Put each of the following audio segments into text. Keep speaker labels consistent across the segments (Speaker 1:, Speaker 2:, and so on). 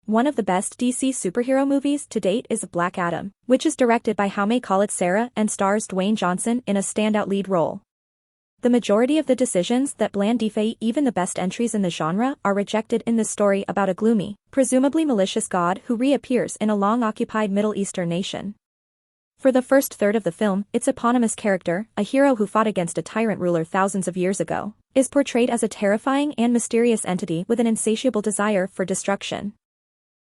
Speaker 1: One of the best DC superhero movies to date is Black Adam, which is directed by Jaume Collet-Serra and stars Dwayne Johnson in a standout lead role. The majority of the decisions that blandify even the best entries in the genre are rejected in this story about a gloomy, presumably malicious god who reappears in a long-occupied Middle Eastern nation. For the first third of the film, its eponymous character, a hero who fought against a tyrant ruler thousands of years ago, is portrayed as a terrifying and mysterious entity with an insatiable desire for destruction.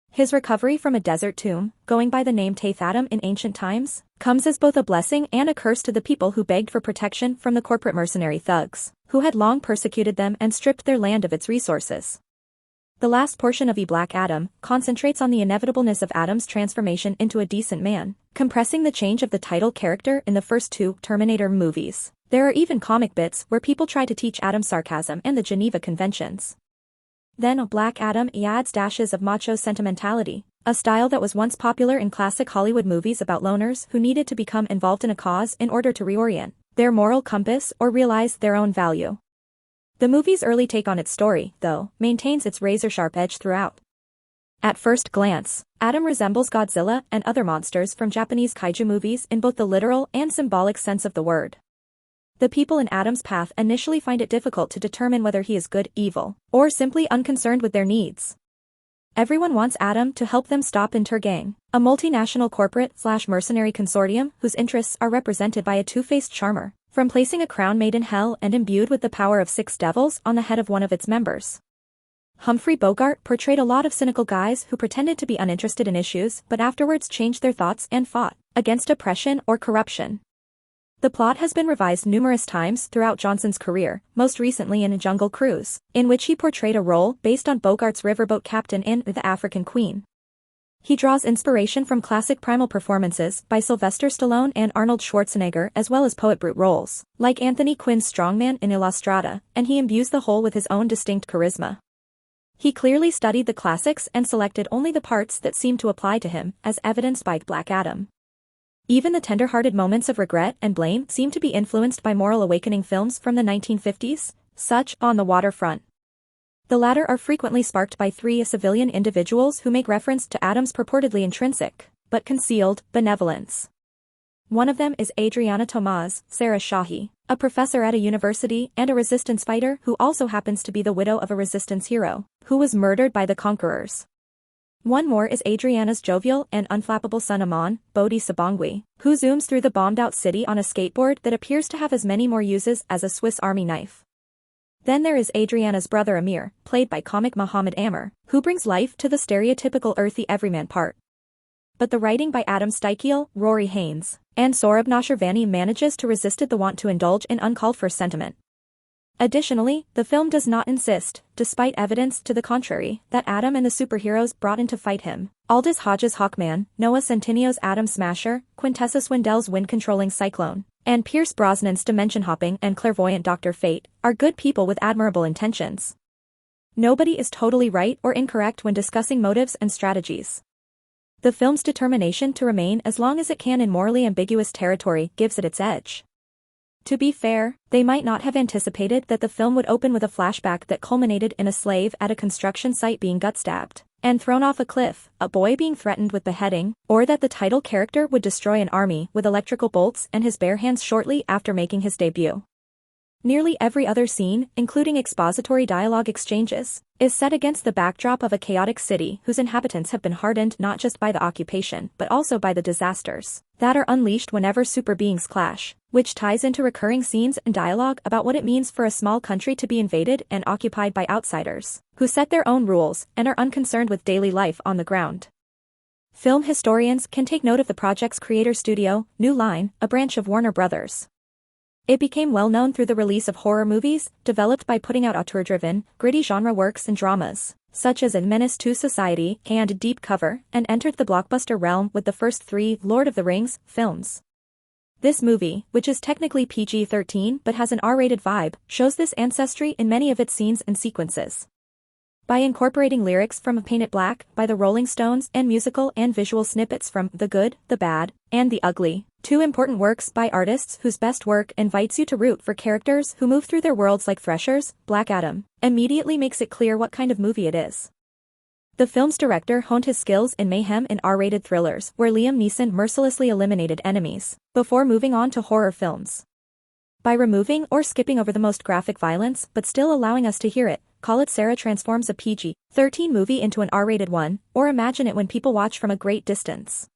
Speaker 1: His recovery from a desert tomb, going by the name Taith Adam in ancient times, comes as both a blessing and a curse to the people who begged for protection from the corporate mercenary thugs, who had long persecuted them and stripped their land of its resources. The last portion of Black Adam concentrates on the inevitableness of Adam's transformation into a decent man, compressing the change of the title character in the first two Terminator movies. There are even comic bits where people try to teach Adam sarcasm and the Geneva Conventions. Then Black Adam adds dashes of macho sentimentality, a style that was once popular in classic Hollywood movies about loners who needed to become involved in a cause in order to reorient their moral compass or realize their own value. The movie's early take on its story, though, maintains its razor-sharp edge throughout. At first glance, Adam resembles Godzilla and other monsters from Japanese kaiju movies in both the literal and symbolic sense of the word. The people in Adam's path initially find it difficult to determine whether he is good, evil, or simply unconcerned with their needs. Everyone wants Adam to help them stop Intergang, a multinational corporate/mercenary consortium whose interests are represented by a two-faced charmer, from placing a crown made in hell and imbued with the power of 6 devils on the head of one of its members. Humphrey Bogart portrayed a lot of cynical guys who pretended to be uninterested in issues but afterwards changed their thoughts and fought against oppression or corruption. The plot has been revised numerous times throughout Johnson's career, most recently in Jungle Cruise, in which he portrayed a role based on Bogart's riverboat captain in The African Queen. He draws inspiration from classic primal performances by Sylvester Stallone and Arnold Schwarzenegger as well as poet brute roles, like Anthony Quinn's strongman in Illustrata, and he imbues the whole with his own distinct charisma. He clearly studied the classics and selected only the parts that seemed to apply to him, as evidenced by Black Adam. Even the tender-hearted moments of regret and blame seem to be influenced by moral awakening films from the 1950s, such On the Waterfront. The latter are frequently sparked by 3 civilian individuals who make reference to Adam's purportedly intrinsic, but concealed, benevolence. One of them is Adriana Tomaz, Sarah Shahi, a professor at a university and a resistance fighter who also happens to be the widow of a resistance hero, who was murdered by the conquerors. One more is Adriana's jovial and unflappable son Amon, Bodhi Sabongwi, who zooms through the bombed-out city on a skateboard that appears to have as many more uses as a Swiss Army knife. Then there is Adriana's brother Amir, played by comic Muhammad Amr, who brings life to the stereotypical earthy everyman part. But the writing by Adam Steichel, Rory Haynes, and Saurabh Nashirvani manages to resist the want to indulge in uncalled-for sentiment. Additionally, the film does not insist, despite evidence to the contrary, that Adam and the superheroes brought in to fight him, Aldous Hodge's Hawkman, Noah Centinio's Atom Smasher, Quintessa Swindell's wind-controlling Cyclone, and Pierce Brosnan's dimension-hopping and clairvoyant Dr. Fate, are good people with admirable intentions. Nobody is totally right or incorrect when discussing motives and strategies. The film's determination to remain as long as it can in morally ambiguous territory gives it its edge. To be fair, they might not have anticipated that the film would open with a flashback that culminated in a slave at a construction site being gut-stabbed and thrown off a cliff, a boy being threatened with beheading, or that the title character would destroy an army with electrical bolts and his bare hands shortly after making his debut. Nearly every other scene, including expository dialogue exchanges, is set against the backdrop of a chaotic city whose inhabitants have been hardened not just by the occupation but also by the disasters that are unleashed whenever super beings clash, which ties into recurring scenes and dialogue about what it means for a small country to be invaded and occupied by outsiders, who set their own rules and are unconcerned with daily life on the ground. Film historians can take note of the project's creator studio, New Line, a branch of Warner Brothers. It became well known through the release of horror movies, developed by putting out auteur-driven, gritty genre works and dramas, such as A Menace to Society and Deep Cover, and entered the blockbuster realm with the first 3 Lord of the Rings films. This movie, which is technically PG-13 but has an R-rated vibe, shows this ancestry in many of its scenes and sequences. By incorporating lyrics from Paint It Black by the Rolling Stones and musical and visual snippets from The Good, the Bad, and the Ugly, 2 important works by artists whose best work invites you to root for characters who move through their worlds like Threshers, Black Adam immediately makes it clear what kind of movie it is. The film's director honed his skills in mayhem in R-rated thrillers, where Liam Neeson mercilessly eliminated enemies, before moving on to horror films. By removing or skipping over the most graphic violence but still allowing us to hear it, Khaled Serra transforms a PG-13 movie into an R-rated one, or imagine it when people watch from a great distance.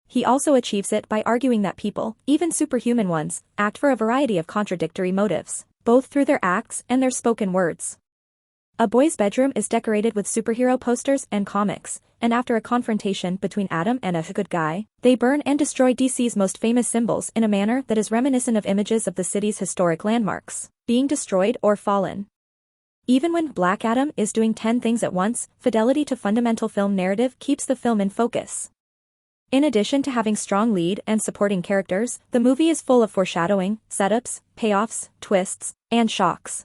Speaker 1: He also achieves it by arguing that people, even superhuman ones, act for a variety of contradictory motives, both through their acts and their spoken words. A boy's bedroom is decorated with superhero posters and comics, and after a confrontation between Adam and a good guy, they burn and destroy DC's most famous symbols in a manner that is reminiscent of images of the city's historic landmarks, being destroyed or fallen. Even when Black Adam is doing 10 things at once, fidelity to fundamental film narrative keeps the film in focus. In addition to having strong lead and supporting characters, the movie is full of foreshadowing, setups, payoffs, twists, and shocks.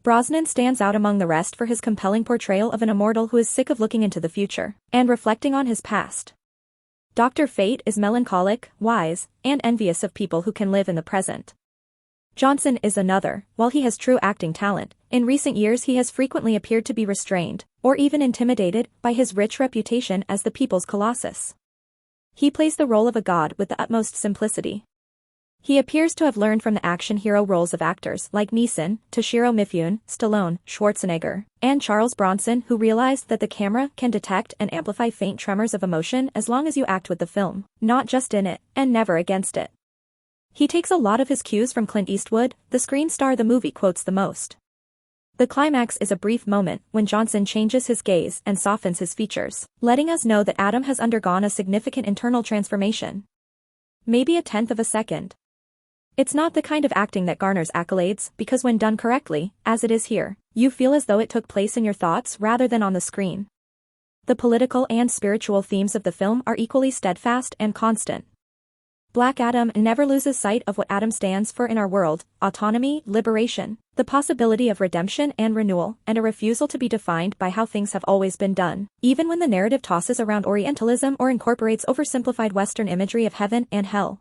Speaker 1: Brosnan stands out among the rest for his compelling portrayal of an immortal who is sick of looking into the future and reflecting on his past. Dr. Fate is melancholic, wise, and envious of people who can live in the present. Johnson is another. While he has true acting talent, in recent years he has frequently appeared to be restrained, or even intimidated, by his rich reputation as the People's Colossus. He plays the role of a god with the utmost simplicity. He appears to have learned from the action hero roles of actors like Neeson, Toshiro Mifune, Stallone, Schwarzenegger, and Charles Bronson, who realized that the camera can detect and amplify faint tremors of emotion as long as you act with the film, not just in it, and never against it. He takes a lot of his cues from Clint Eastwood, the screen star the movie quotes the most. The climax is a brief moment when Johnson changes his gaze and softens his features, letting us know that Adam has undergone a significant internal transformation. Maybe a tenth of a second. It's not the kind of acting that garners accolades, because when done correctly, as it is here, you feel as though it took place in your thoughts rather than on the screen. The political and spiritual themes of the film are equally steadfast and constant. Black Adam never loses sight of what Adam stands for in our world: autonomy, liberation, the possibility of redemption and renewal, and a refusal to be defined by how things have always been done, even when the narrative tosses around Orientalism or incorporates oversimplified Western imagery of heaven and hell.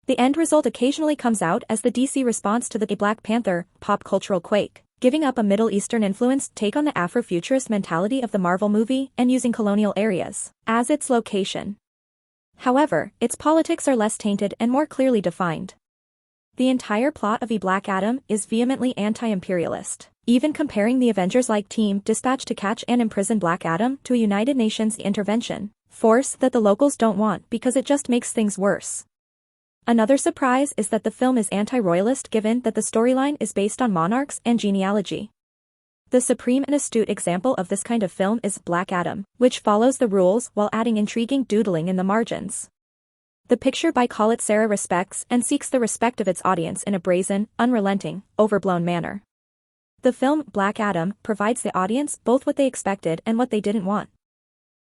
Speaker 1: The end result occasionally comes out as the DC response to the Black Panther pop cultural quake, giving up a Middle Eastern-influenced take on the Afrofuturist mentality of the Marvel movie and using colonial areas as its location. However, its politics are less tainted and more clearly defined. The entire plot of Black Adam is vehemently anti-imperialist, even comparing the Avengers-like team dispatched to catch and imprison Black Adam to a United Nations intervention force that the locals don't want because it just makes things worse. Another surprise is that the film is anti-royalist given that the storyline is based on monarchs and genealogy. The supreme and astute example of this kind of film is Black Adam, which follows the rules while adding intriguing doodling in the margins. The picture by Khaled Serra respects and seeks the respect of its audience in a brazen, unrelenting, overblown manner. The film Black Adam provides the audience both what they expected and what they didn't want.